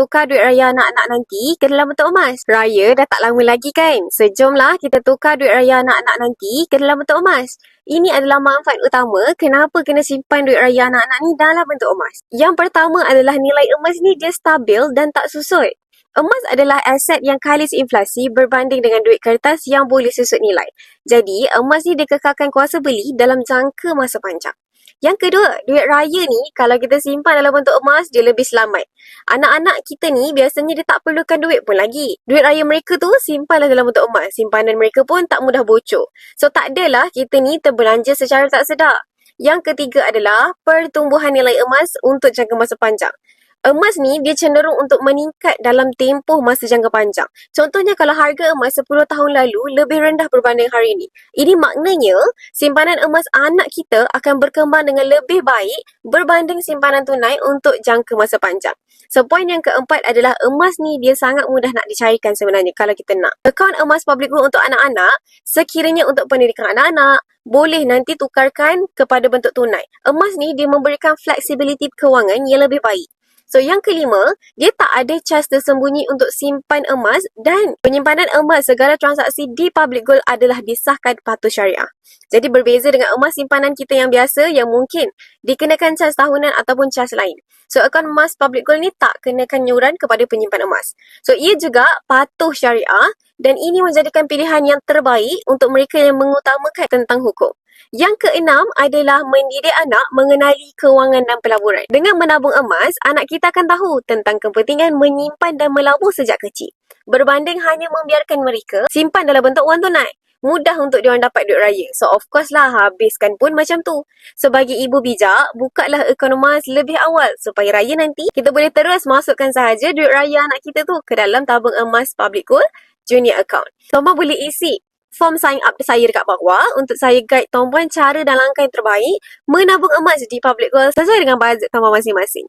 tukar duit raya anak-anak nanti ke dalam bentuk emas? Raya dah tak lama lagi kan? So, jomlah kita tukar duit raya anak-anak nanti ke dalam bentuk emas. Ini adalah manfaat utama kenapa kena simpan duit raya anak-anak ni dalam bentuk emas. Yang pertama adalah nilai emas ni dia stabil dan tak susut. Emas adalah aset yang kalis inflasi berbanding dengan duit kertas yang boleh susut nilai. Jadi, emas ni dikekalkan kuasa beli dalam jangka masa panjang. Yang kedua, duit raya ni kalau kita simpan dalam bentuk emas, dia lebih selamat. Anak-anak kita ni biasanya dia tak perlukan duit pun lagi. Duit raya mereka tu simpanlah dalam bentuk emas. Simpanan mereka pun tak mudah bocor. So, tak adalah kita ni terbelanja secara tak sedar. Yang ketiga adalah pertumbuhan nilai emas untuk jangka masa panjang. Emas ni dia cenderung untuk meningkat dalam tempoh masa jangka panjang. Contohnya kalau harga emas 10 tahun lalu lebih rendah berbanding hari ini. Ini maknanya simpanan emas anak kita akan berkembang dengan lebih baik berbanding simpanan tunai untuk jangka masa panjang. So, poin yang keempat adalah emas ni dia sangat mudah nak dicairkan sebenarnya kalau kita nak. Akaun emas public group untuk anak-anak, sekiranya untuk pendidikan anak-anak, boleh nanti tukarkan kepada bentuk tunai. Emas ni dia memberikan fleksibiliti kewangan yang lebih baik. So, yang kelima, dia tak ada cas tersembunyi untuk simpan emas dan penyimpanan emas segala transaksi di public gold adalah disahkan patuh syariah. Jadi, berbeza dengan emas simpanan kita yang biasa yang mungkin dikenakan cas tahunan ataupun cas lain. So, akaun emas public gold ni tak kenakan yuran kepada penyimpan emas. So, ia juga patuh syariah dan ini menjadikan pilihan yang terbaik untuk mereka yang mengutamakan tentang hukum. Yang keenam adalah mendidik anak mengenali kewangan dan pelaburan. Dengan menabung emas, anak kita akan tahu tentang kepentingan menyimpan dan melabur sejak kecil. Berbanding hanya membiarkan mereka simpan dalam bentuk wang tunai. Mudah untuk diorang dapat duit raya. So, of course lah, habiskan pun macam tu. Sebagai ibu bijak, bukalah akaun emas lebih awal supaya raya nanti kita boleh terus masukkan sahaja duit raya anak kita tu ke dalam tabung emas public gold junior account. Toma boleh isi form sign up saya dekat bawah untuk saya guide Tomboan cara dan langkah yang terbaik menabung emas di public gold sesuai dengan bajet Tomboan masing-masing.